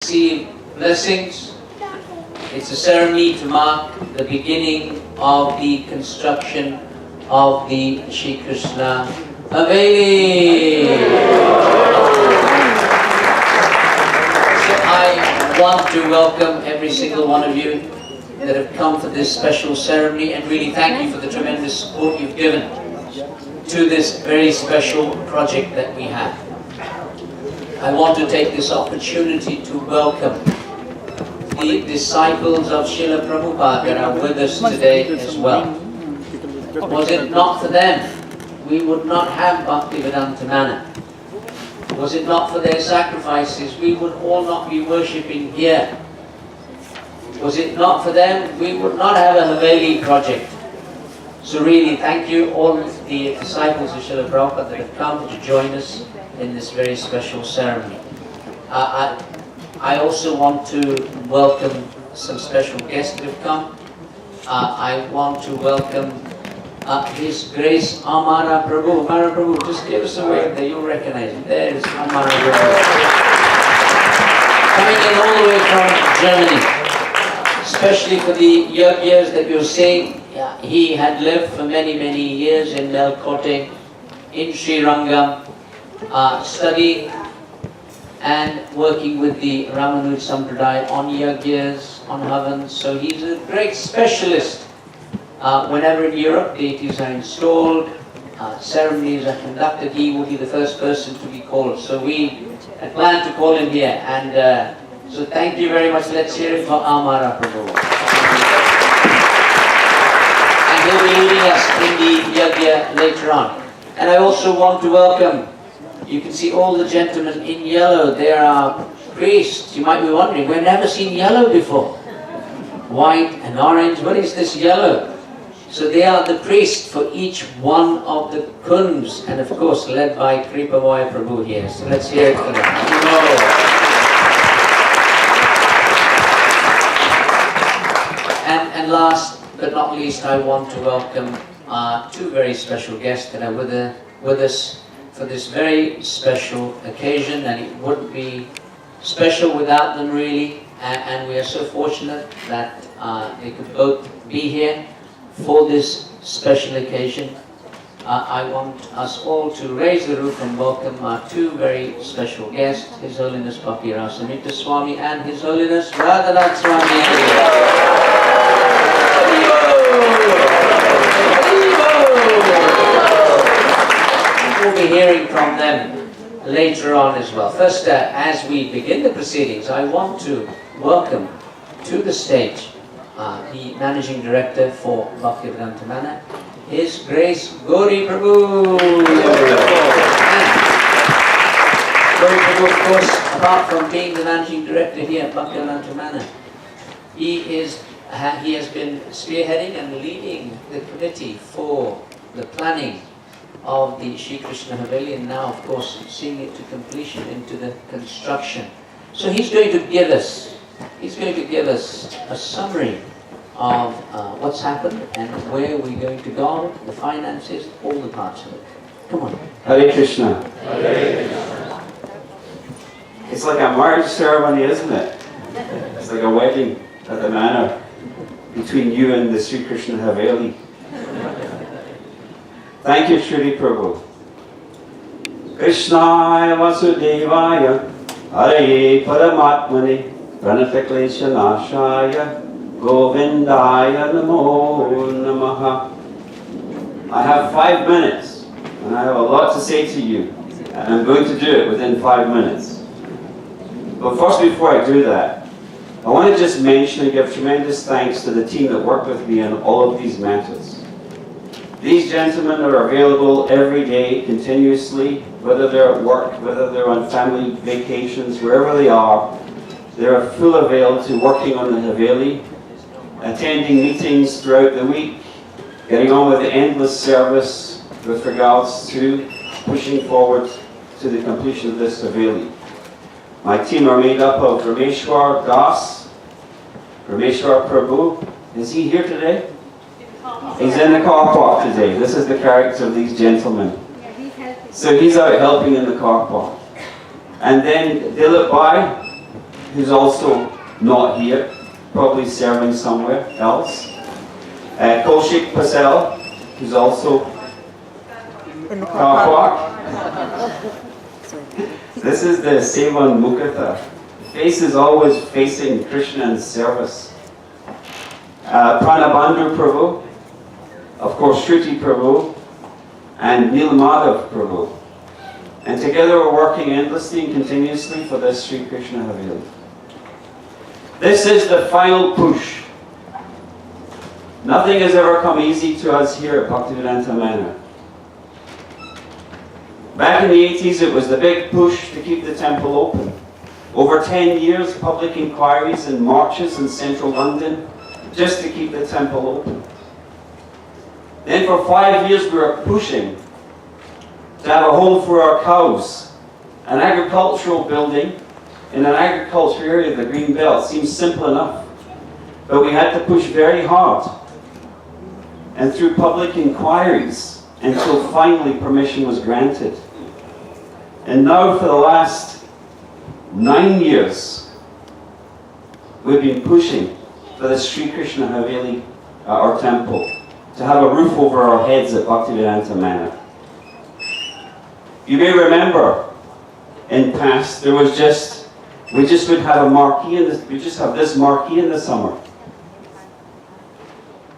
receive blessings. It's a ceremony to mark the beginning of the construction of the Shri Krishna Haveli. So I want to welcome every single one of you that have come for this special ceremony, and really thank you for the tremendous support you've given to this very special project that we have. I want to take this opportunity to welcome the disciples of Srila Prabhupada that are with us today as well. Was it not for them, we would not have Bhaktivedanta Manor. Was it not for their sacrifices, we would all not be worshipping here. Was it not for them, we would not have a Haveli project. So really, thank you all the disciples of Srila Prabhupada that have come to join us in this very special ceremony. I also want to welcome some special guests that have come. I want to welcome His Grace Amara Prabhu. Amara Prabhu, just give us a wave there, you'll recognize him. There is Amara Prabhu. Coming in all the way from Germany, especially for the years that you're seeing. He had lived for many years in Melkote, in Sri Rangam, studying and working with the Ramanuja Sampradaya on yagyas, on havans. So he's a great specialist. Whenever in Europe deities are installed, ceremonies are conducted, he will be the first person to be called. So we plan to call him here. And so thank you very much. Let's hear it for Amara Prabhu. And he'll be leading us in the yagya later on. And I also want to welcome, you can see all the gentlemen in yellow. They are priests. You might be wondering, we've never seen yellow before. White and orange, what is this yellow? So they are the priests for each one of the kunds, and of course led by Kripavoy Prabhu here. So let's hear it for them. And last but not least, I want to welcome two very special guests that are with us for this very special occasion, and it wouldn't be special without them really, and we are so fortunate that they could both be here for this special occasion. I want us all to raise the roof and welcome our two very special guests, His Holiness Bhakti Rasamrita Swami and His Holiness Radhika Swami. We'll be hearing from them later on as well. First, as we begin the proceedings, I want to welcome to the stage the Managing Director for Bhaktivedanta Manor, His Grace Gauri Prabhu. Gauri Prabhu, of course, apart from being the Managing Director here at Bhaktivedanta Manor, he has been spearheading and leading the committee for the planning of the Shri Krishna Haveli, and now of course seeing it to completion into the construction. So he's going to give us a summary of what's happened and where we're going to go, the finances, all the parts of it. Come on. Hare Krishna. Hare Krishna. It's like a marriage ceremony, isn't it? It's like a wedding at the manor between you and the Sri Krishna Haveli. Thank you, Shri Prabhu. Krishnaya Vasudevaya Hare Paramatmane Pranataklesha Nashaya Govindaya Namo Namaha. I have 5 minutes and I have a lot to say to you, and I'm going to do it within 5 minutes. But first, before I do that, I want to just mention and give tremendous thanks to the team that worked with me on all of these matters. These gentlemen are available every day, continuously, whether they're at work, whether they're on family vacations, wherever they are. They're full avail to working on the Haveli, attending meetings throughout the week, getting on with the endless service with regards to pushing forward to the completion of this Haveli. My team are made up of Rameshwar Das, Rameshwar Prabhu. Is he here today? He's in the car park today. This is the character of these gentlemen. So he's out helping in the car park. And then Dilip Bhai, who's also not here, probably serving somewhere else. Kaushik Pasel, who's also In the car park. This is the Sevan Mukata. Face is always facing Krishna and service. Pranabandhu Prabhu, of course Shruti Prabhu, and Nilmadhav Prabhu. And together we're working endlessly and continuously for this Sri Krishna Haveli. This is the final push. Nothing has ever come easy to us here at Bhaktivedanta Manor. Back in the 80s, it was the big push to keep the temple open. Over 10 years, public inquiries and marches in central London just to keep the temple open. Then for 5 years, we were pushing to have a home for our cows. An agricultural building in an agriculture area of the Green Belt seems simple enough. But we had to push very hard. And through public inquiries, until finally permission was granted. And now for the last 9 years, we've been pushing for the Sri Krishna Haveli, our temple, to have a roof over our heads at Bhaktivedanta Manor. You may remember, in past, we just would have a marquee, we just have this marquee in the summer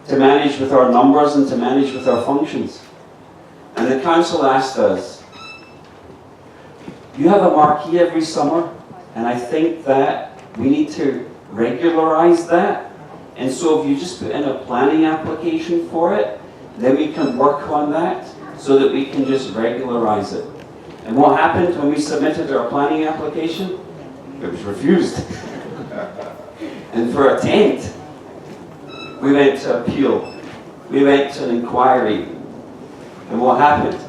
to manage with our numbers and to manage with our functions. And the council asked us, you have a marquee every summer, and I think that we need to regularize that. And so if you just put in a planning application for it, then we can work on that so that we can just regularize it. And what happened when we submitted our planning application? It was refused. And for a tent, we went to appeal. We went to an inquiry. And what happened?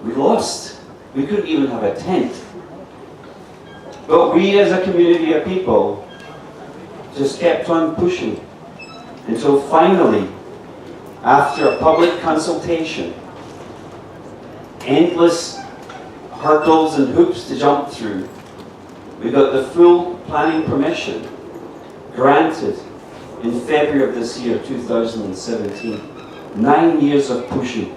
We lost. We couldn't even have a tent. But we as a community of people just kept on pushing until finally, after a public consultation, endless hurdles and hoops to jump through, we got the full planning permission granted in February of this year, 2017. 9 years of pushing.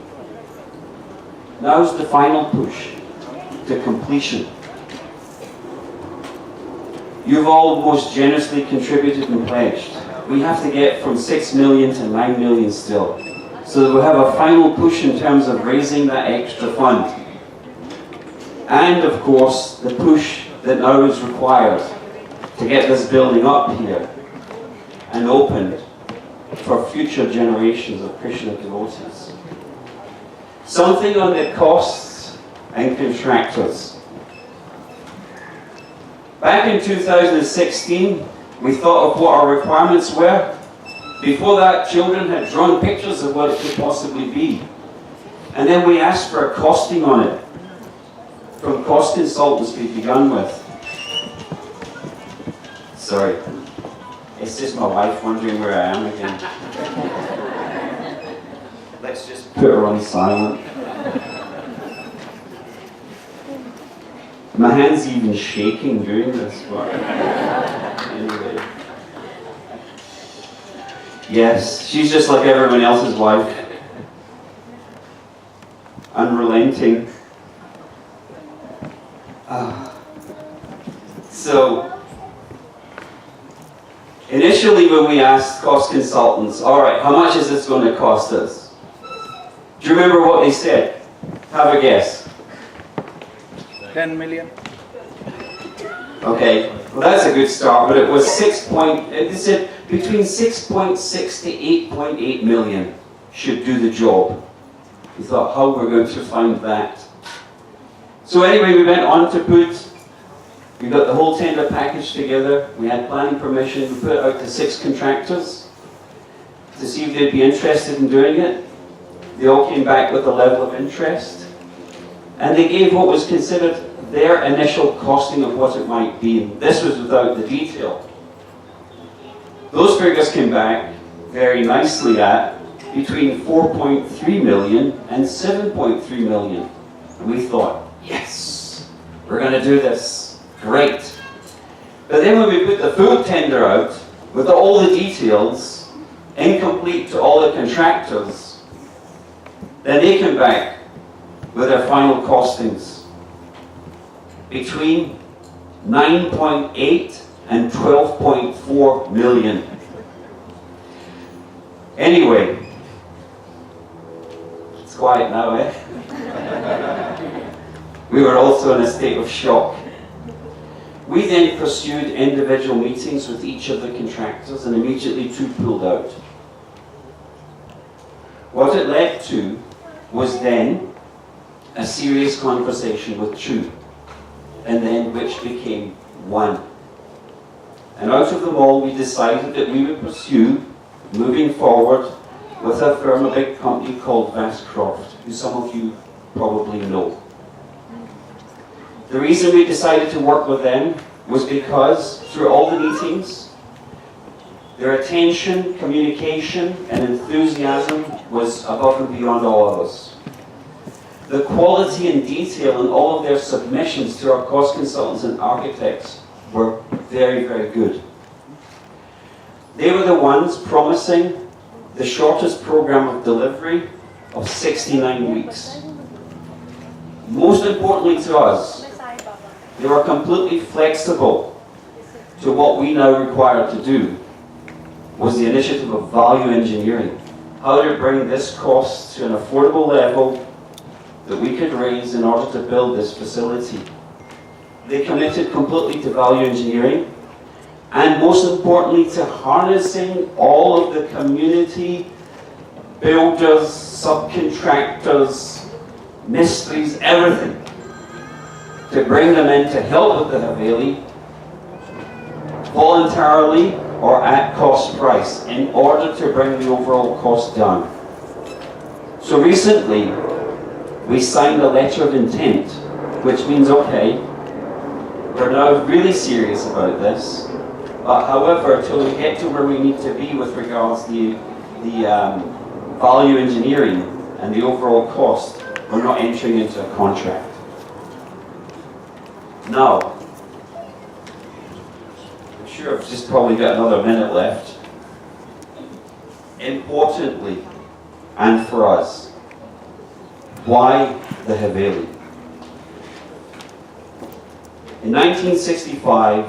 Now's the final push to completion. You've all most generously contributed and pledged. We have to get from 6 million to 9 million still. So that we'll have a final push in terms of raising that extra fund. And of course, the push that now is required to get this building up here and opened for future generations of Krishna devotees. Something on the costs and contractors. Back in 2016, we thought of what our requirements were. Before that, children had drawn pictures of what it could possibly be. And then we asked for a costing on it from cost consultants we'd begun with. Sorry, it's just my wife wondering where I am again. Let's just put her on silent. My hand's even shaking doing this, but anyway. Yes, she's just like everyone else's wife. Unrelenting. So, initially when we asked cost consultants, all right, how much is this going to cost us? Do you remember what they said? Have a guess. 10 million. Okay, well that's a good start, but it was they said between 6.6 to 8.8 million should do the job. We thought, how we're going to find that? So anyway, we went on to we got the whole tender package together, we had planning permission, we put it out to 6 contractors to see if they'd be interested in doing it. They all came back with a level of interest, and they gave what was considered their initial costing of what it might be. And this was without the detail. Those figures came back very nicely at between 4.3 million and 7.3 million. And we thought, yes, we're going to do this. Great. But then when we put the full tender out, with all the details, incomplete to all the contractors, then they come back with their final costings between 9.8 and 12.4 million. Anyway, it's quiet now, eh? We were also in a state of shock. We then pursued individual meetings with each of the contractors, and immediately two pulled out. What it led to was then a serious conversation with two, and then which became one. And out of them all, we decided that we would pursue, moving forward, with a firm, a big company called Vascroft, who some of you probably know. The reason we decided to work with them was because through all the meetings, their attention, communication, and enthusiasm was above and beyond all others. The quality and detail in all of their submissions to our cost consultants and architects were very, very good. They were the ones promising the shortest program of delivery of 69 weeks. Most importantly to us, they were completely flexible to what we now require to do, was the initiative of value engineering. How to bring this cost to an affordable level that we could raise in order to build this facility. They committed completely to value engineering, and most importantly to harnessing all of the community, builders, subcontractors, mysteries, everything, to bring them in to help with the Haveli voluntarily or at cost price in order to bring the overall cost down. So recently, we signed a letter of intent, which means, okay, we're now really serious about this, but however, till we get to where we need to be with regards to the value engineering and the overall cost, we're not entering into a contract. Now, I'm sure I've just probably got another minute left. Importantly, and for us, why the Haveli? In 1965,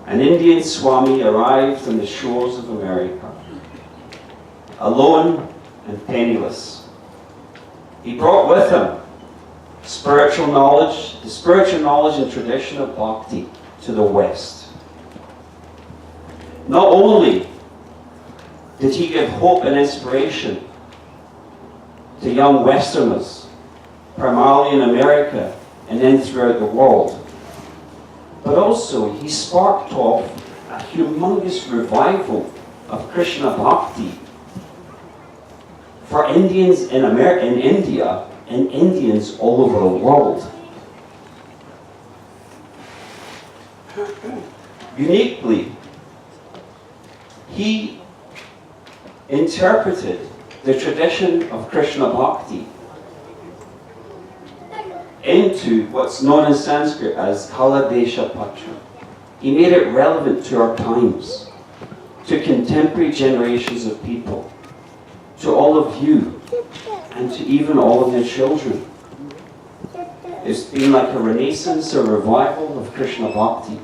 an Indian Swami arrived on the shores of America, alone and penniless. He brought with him spiritual knowledge, the spiritual knowledge and tradition of Bhakti to the West. Not only did he give hope and inspiration to young Westerners, primarily in America and then throughout the world, but also he sparked off a humongous revival of Krishna Bhakti for Indians in America, in India, and Indians all over the world. Uniquely, he interpreted the tradition of Krishna Bhakti into what's known in Sanskrit as Kaladesha Patra. He made it relevant to our times, to contemporary generations of people, to all of you, and to even all of your children. It's been like a renaissance, a revival of Krishna Bhakti.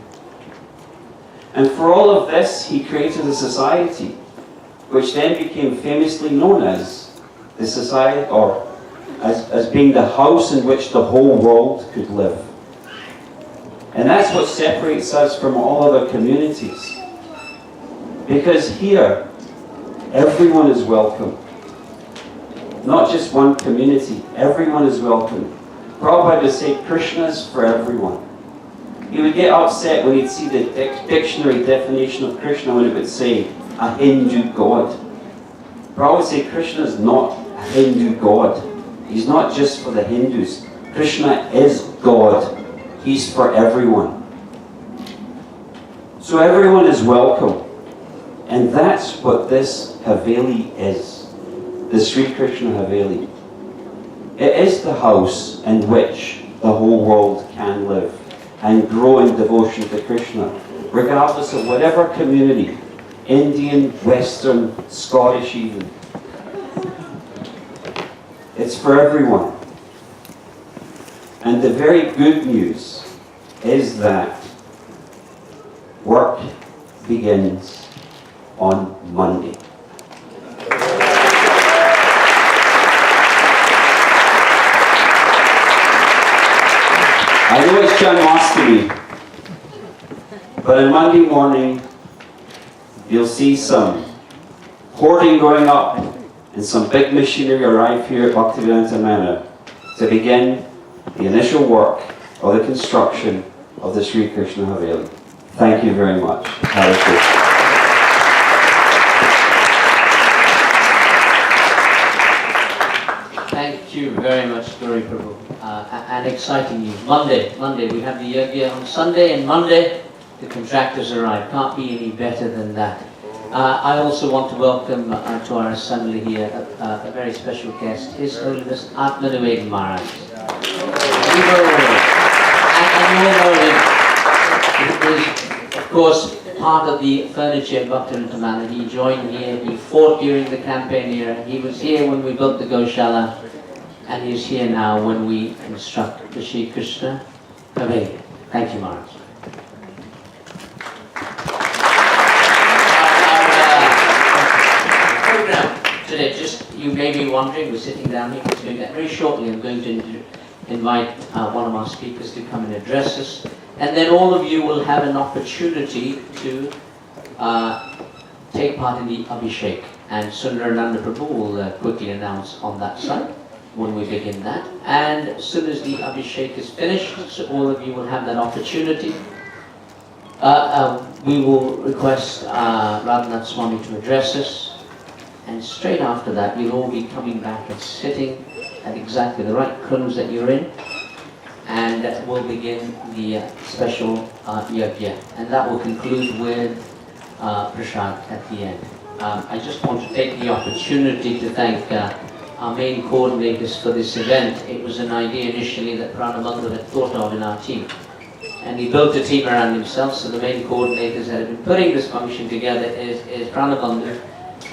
And for all of this, he created a society, which then became famously known as the society, or as being the house in which the whole world could live. And that's what separates us from all other communities. Because here, everyone is welcome. Not just one community, everyone is welcome. Prabhupada would say Krishna is for everyone. He would get upset when he'd see the dictionary definition of Krishna when it would say a Hindu god. Prabhupada would say Krishna is not a Hindu god. He's not just for the Hindus. Krishna is God. He's for everyone. So everyone is welcome. And that's what this Haveli is. The Sri Krishna Haveli. It is the house in which the whole world can live. and grow in devotion to Krishna, regardless of whatever community, Indian, Western, Scottish even. It's for everyone. And the very good news is that work begins on Monday. I know it's Janmashtami, but on Monday morning you'll see some hoarding going up and some big machinery arrive here at Bhaktivedanta Manor to begin the initial work of the construction of the Sri Krishna Haveli. Thank you very much. Hare Krishna. Thank you very much, Glory Prabhu. And exciting news. Monday, we have the yajna on Sunday, and Monday the contractors arrive. Can't be any better than that. I also want to welcome to our assembly here a very special guest, His Holiness Atmanivedi Maharaj. And you all know him. He is, of course, part of the furniture in Bhaktivedanta Manor. He joined here, he fought during the campaign era, he was here when we built the Goshala, and he's here now when we construct the Sri Krishna Haveli. Thank you, Maharaj. Our program today, just you may be wondering, we're sitting down here, we're doing that very shortly. I'm going to invite one of our speakers to come and address us, and then all of you will have an opportunity to take part in the Abhishek, and Sundarananda Prabhu will quickly announce on that side when we begin that. And as soon as the Abhishek is finished, so all of you will have that opportunity. We will request Radhanath Swami to address us, and straight after that you'll all be coming back and sitting at exactly the right kunds that you're in, and we'll begin the special yajna, and that will conclude with prasad at the end. I just want to take the opportunity to thank our main coordinators for this event. It was an idea initially that Pranabandhu had thought of in our team, and he built a team around himself. So the main coordinators that have been putting this function together is Pranabandhu,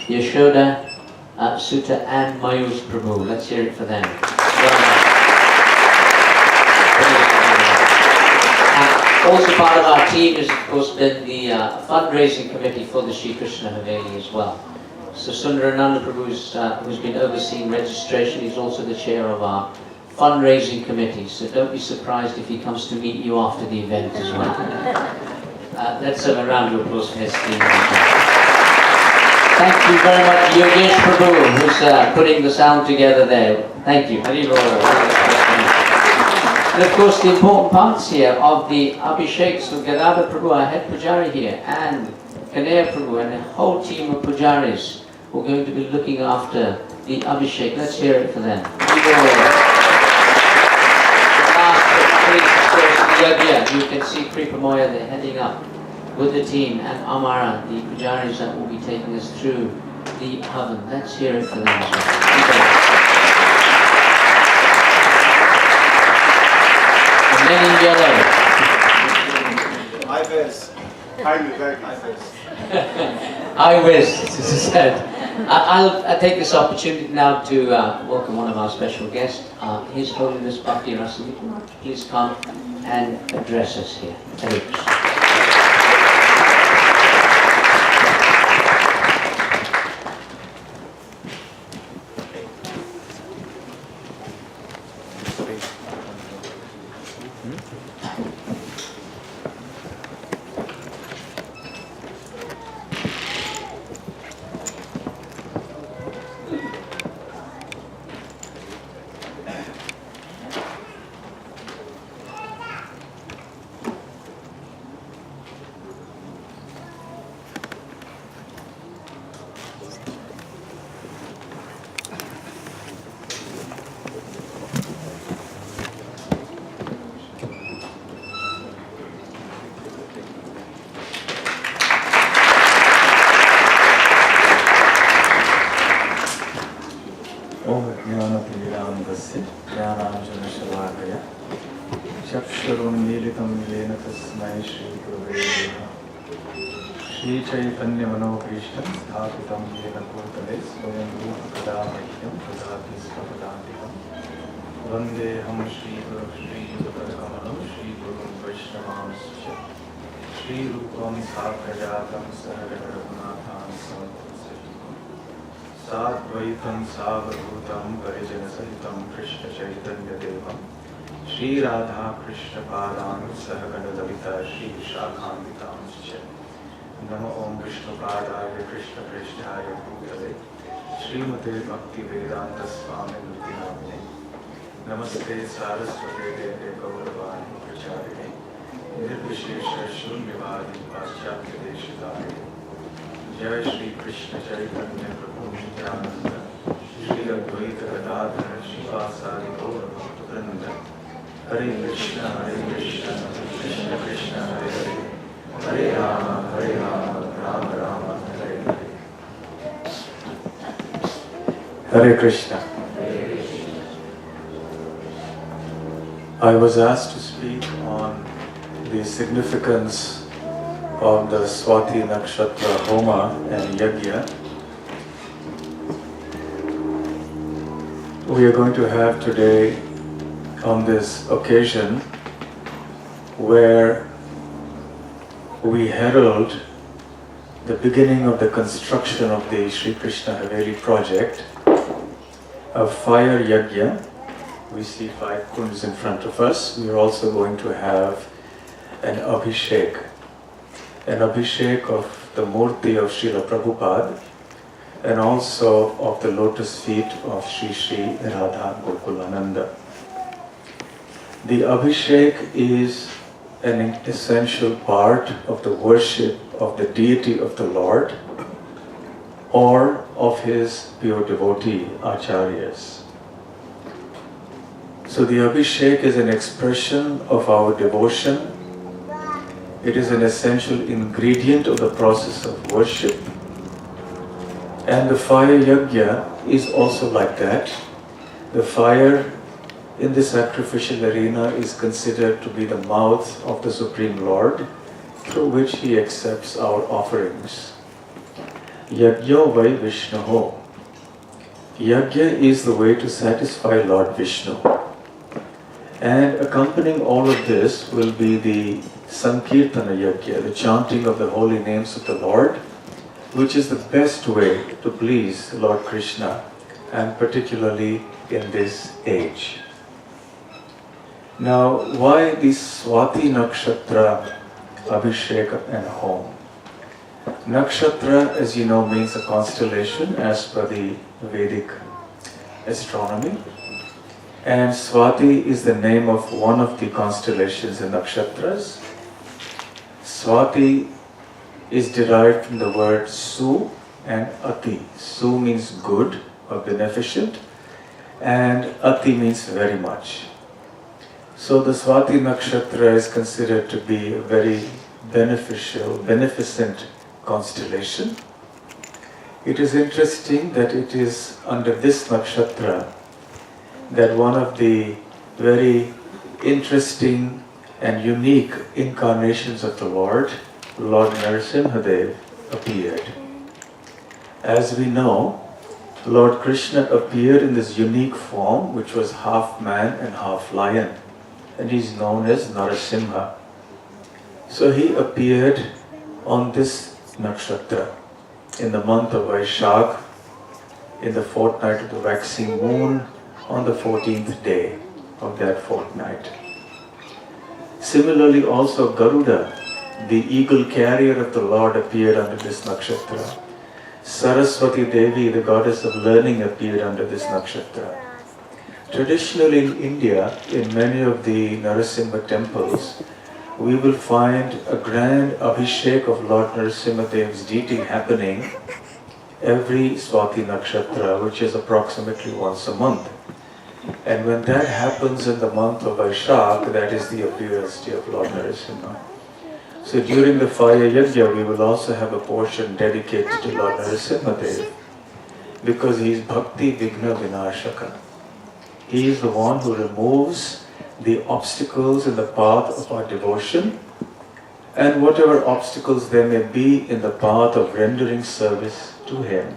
Yashoda, Sutta and Mayush Prabhu. Let's hear it for them. Also part of our team has of course been the fundraising committee for the Sri Krishna Haveli as well. So Sundarananda Prabhu who's been overseeing registration, he's also the chair of our fundraising committee. So don't be surprised if he comes to meet you after the event as well. Let's have a round of applause for his team. Thank you very much, Yogesh Prabhu, who's putting the sound together there. Thank you. And of course, the important parts here of the Abhishek, so Gadadhar Prabhu, our head pujari here, and Kanaya Prabhu, and a whole team of pujaris who are going to be looking after the Abhishek. Let's hear it for them. Last but not least, of course, the yajna. You can see Kripamoya, they're heading up with the team, and Amara, the pujaris that will be taking us through the oven. Let's hear it for them as well. The men in yellow. I wish. I wish, as I said. I'll take this opportunity now to welcome one of our special guests, His Holiness Bhakti Rasamita. Please come and address us here. Hare Krishna. चक्षुरुन्मीलितं येन तस्मै श्रीगुरवे नमः। श्रीचैतन्यमनोभीष्टं स्थापितं येन भूतले स्वयं रूपकदा मह्यं ददाति स्वपदान्तिकं। वन्देऽहं श्रीगुरुं श्रीयुतपदकमलं श्रीगुरुं वैष्णवांश्च श्रीरूपं साग्रजातं सहगणरघुनाथां साद्वैतं सावधूतं परिजनसहितं कृष्णचैतन्यदेवं श्रीराधाकृष्णपादान् सहगणललिता श्रीशाखान्वितांश्च नमो ॐ विष्णुपादाय कृष्णप्रेष्ठाय भूतले श्रीमते भक्तिवेदान्तस्वामिनिति नामिने नमस्ते सारस्वते देवे गौरवाणि प्रचारिणे निर्विशेषशून्यवादी पाश्चात्यदेशिकारिणे जय श्री कृष्ण चैतन्य प्रभु नित्यानंद श्री अद्वैत गदाधर श्रीवासादि गौर भक्तवृंद हरे Krishna Krishna Krishna Hare Hare Hare Ram Ram Ram Hare Hare. Hare Krishna. I was asked to speak on the significance of the Swati Nakshatra Homa and Yajna. We are going to have today on this occasion where we herald the beginning of the construction of the Sri Krishna Haveli project, a fire yajna. We see 5 kunds in front of us. We are also going to have an abhishek of the murti of Srila Prabhupada and also of the lotus feet of Sri Sri Radha Gokulananda. The abhishek is an essential part of the worship of the deity of the Lord or of his pure devotee acharyas. So the abhishek is an expression of our devotion. It is an essential ingredient of the process of worship. And the fire yajna is also like that. The fire in the sacrificial arena is considered to be the mouth of the Supreme Lord through which he accepts our offerings. Yajna vai Vishnuho. Yajna is the way to satisfy Lord Vishnu. And accompanying all of this will be the Sankirtana Yajna, the chanting of the holy names of the Lord, which is the best way to please Lord Krishna, and particularly in this age. Now, why this Swati Nakshatra Abhishek and Hom? Nakshatra, as you know, means a constellation as per the Vedic astronomy. And Swati is the name of one of the constellations in nakshatras. Swati is derived from the word Su and Ati. Su means good or beneficent, and Ati means very much. So the Swati Nakshatra is considered to be a very beneficial, beneficent constellation. It is interesting that it is under this nakshatra that one of the very interesting and unique incarnations of the Lord, Lord Narasimhadev, appeared. As we know, Lord Krishna appeared in this unique form which was half man and half lion, and he is known as Narasimha. So he appeared on this nakshatra in the month of Vaishakh, in the fortnight of the waxing moon, on the 14th day of that fortnight. Similarly also Garuda, the eagle carrier of the Lord, appeared under this nakshatra. Saraswati Devi, the goddess of learning, appeared under this nakshatra. Traditionally in India, in many of the Narasimha temples, we will find a grand abhishek of Lord Narasimhadev's deity happening every Swati Nakshatra, which is approximately once a month. And when that happens in the month of Vaishakh, that is the appearance day of Lord Narasimha. So during the fire yajna, we will also have a portion dedicated to Lord Narasimhadev, because he is Bhakti Vigna Vinashaka. He is the one who removes the obstacles in the path of our devotion, and whatever obstacles there may be in the path of rendering service to Him.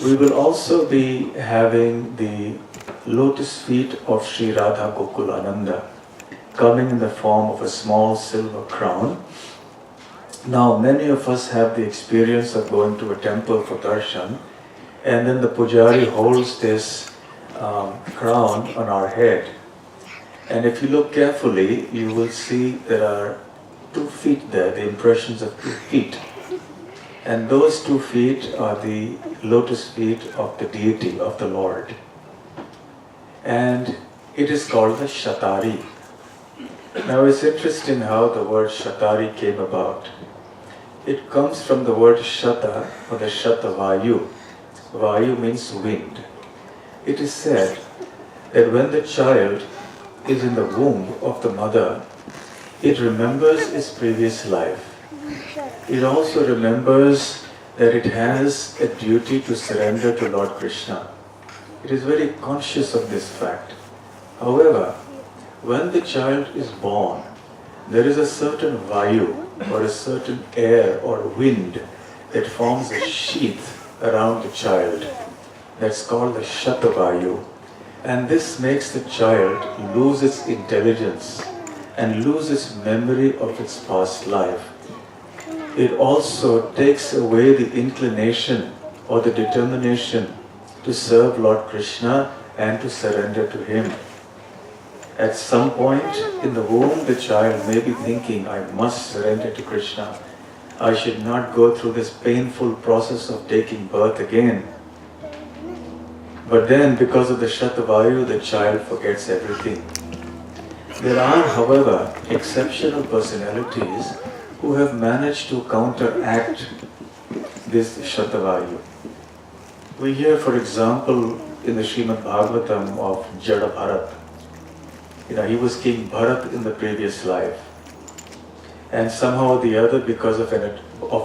We will also be having the lotus feet of Sri Radha Gokulananda coming in the form of a small silver crown. Now, many of us have the experience of going to a temple for darshan, and then the pujari holds this crown on our head. And if you look carefully, you will see there are 2 feet there, the impressions of 2 feet. And those 2 feet are the lotus feet of the deity, of the Lord. And it is called the Shatari. Now it's interesting how the word Shatari came about. It comes from the word Shata, or the Shata Vayu. Vayu means wind. It is said that when the child is in the womb of the mother, it remembers its previous life. It also remembers that it has a duty to surrender to Lord Krishna. It is very conscious of this fact. However, when the child is born, there is a certain vayu, or a certain air or wind that forms a sheath around the child. That's called the Shatavayu. And this makes the child lose its intelligence and lose its memory of its past life. It also takes away the inclination or the determination to serve Lord Krishna and to surrender to Him. At some point in the womb, the child may be thinking, I must surrender to Krishna. I should not go through this painful process of taking birth again. But then, because of the Shatavayu, the child forgets everything. There are, however, exceptional personalities who have managed to counteract this Shatavayu. We hear, for example, in the Srimad Bhagavatam of Jada Bharat. He was King Bharat in the previous life. And somehow or the other, because of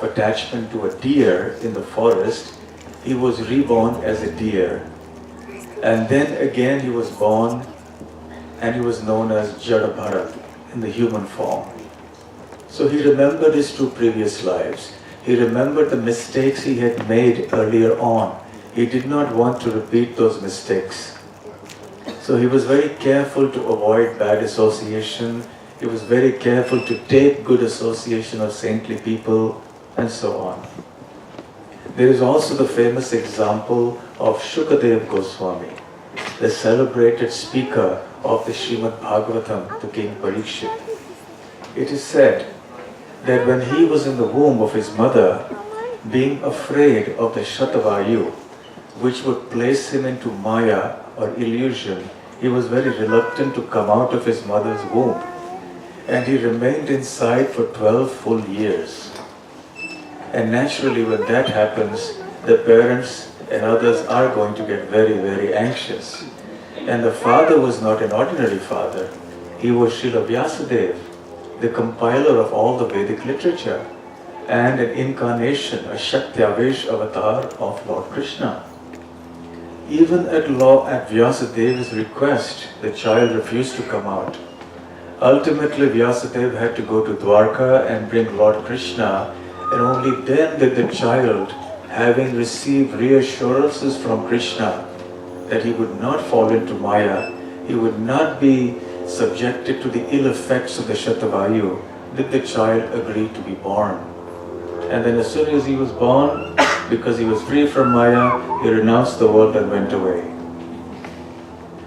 attachment to a deer in the forest, he was reborn as a deer. And then again he was born and he was known as Jada Bharat in the human form. So he remembered his 2 previous lives. He remembered the mistakes he had made earlier on. He did not want to repeat those mistakes. So he was very careful to avoid bad association. He was very careful to take good association of saintly people, and so on. There is also the famous example of Shukadev Goswami, the celebrated speaker of the Srimad Bhagavatam to King Parikshit. It is said that when he was in the womb of his mother, being afraid of the Shatavayu, which would place him into Maya or illusion, he was very reluctant to come out of his mother's womb. And he remained inside for 12 full years. And naturally, when that happens, the parents and others are going to get very, very anxious. And the father was not an ordinary father. He was Srila Vyasadeva, the compiler of all the Vedic literature, and an incarnation, a Shakti-avesh avatar of Lord Krishna. Even at Vyasadeva's request, the child refused to come out. Ultimately, Vyasadeva had to go to Dwarka and bring Lord Krishna, and only then did the child, having received reassurances from Krishna that he would not fall into Maya, he would not be subjected to the ill effects of the Shatavayu, did the child agree to be born. And then as soon as he was born, because he was free from Maya, he renounced the world and went away.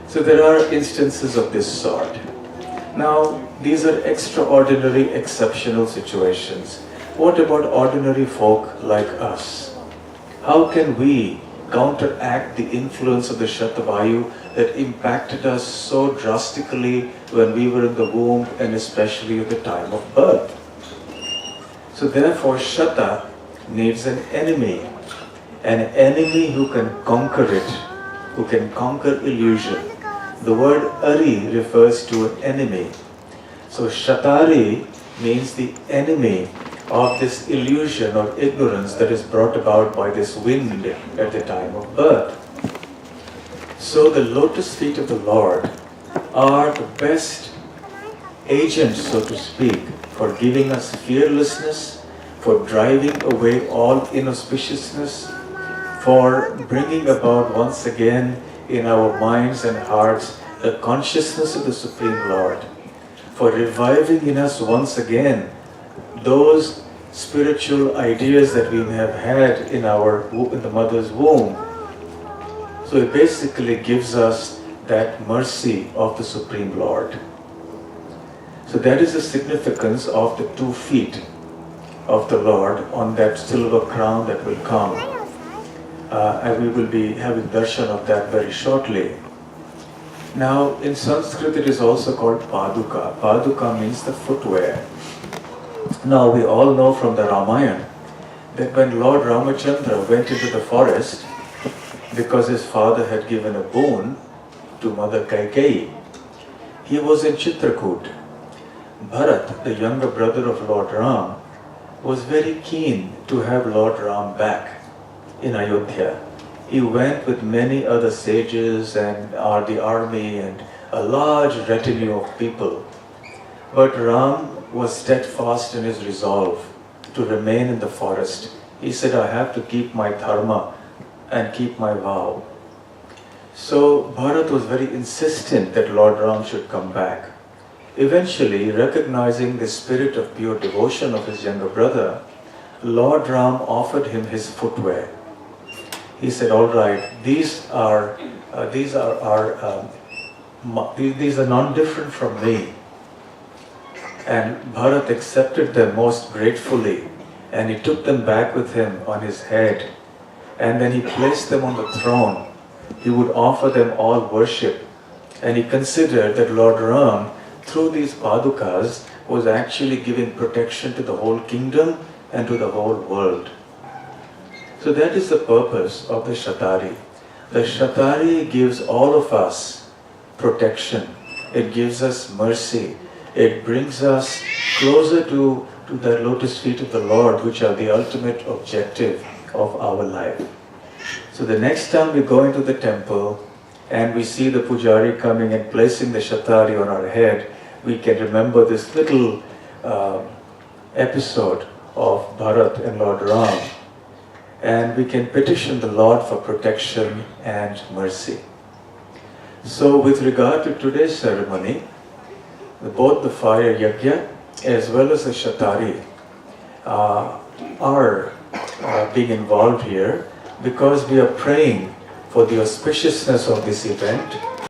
So there are instances of this sort. Now, these are extraordinary, exceptional situations. What about ordinary folk like us? How can we counteract the influence of the Shatavayu that impacted us so drastically when we were in the womb and especially at the time of birth? So therefore, Shata needs an enemy who can conquer it, who can conquer illusion. The word Ari refers to an enemy. So Shatari means the enemy of this illusion or ignorance that is brought about by this wind at the time of birth. So the lotus feet of the Lord are the best agents, so to speak, for giving us fearlessness, for driving away all inauspiciousness, for bringing about once again in our minds and hearts the consciousness of the Supreme Lord, for reviving in us once again those spiritual ideas that we have had in the mother's womb. So it basically gives us that mercy of the Supreme Lord. So that is the significance of the 2 feet of the Lord on that silver crown that will come. And we will be having darshan of that very shortly. Now, in Sanskrit it is also called Paduka. Paduka means the footwear. Now, we all know from the Ramayana that when Lord Ramachandra went into the forest, because his father had given a boon to Mother Kaikeyi, he was in Chitrakoot. Bharat, the younger brother of Lord Ram, was very keen to have Lord Ram back in Ayodhya. He went with many other sages and the army and a large retinue of people. But Ram was steadfast in his resolve to remain in the forest. He said, I have to keep my dharma and keep my vow. So Bharat was very insistent that Lord Ram should come back. Eventually, recognizing the spirit of pure devotion of his younger brother, Lord Ram offered him his footwear. He said, all right, these are non-different from me. And Bharat accepted them most gratefully, and he took them back with him on his head. And then he placed them on the throne. He would offer them all worship. And he considered that Lord Ram, through these padukas, was actually giving protection to the whole kingdom and to the whole world. So that is the purpose of the Shatari. The Shatari gives all of us protection. It gives us mercy. It brings us closer to the lotus feet of the Lord, which are the ultimate objective of our life. So the next time we go into the temple and we see the pujari coming and placing the Shatari on our head, we can remember this little episode of Bharat and Lord Ram. And we can petition the Lord for protection and mercy. So with regard to today's ceremony, both the fire yajna as well as the Shatari are being involved here because we are praying for the auspiciousness of this event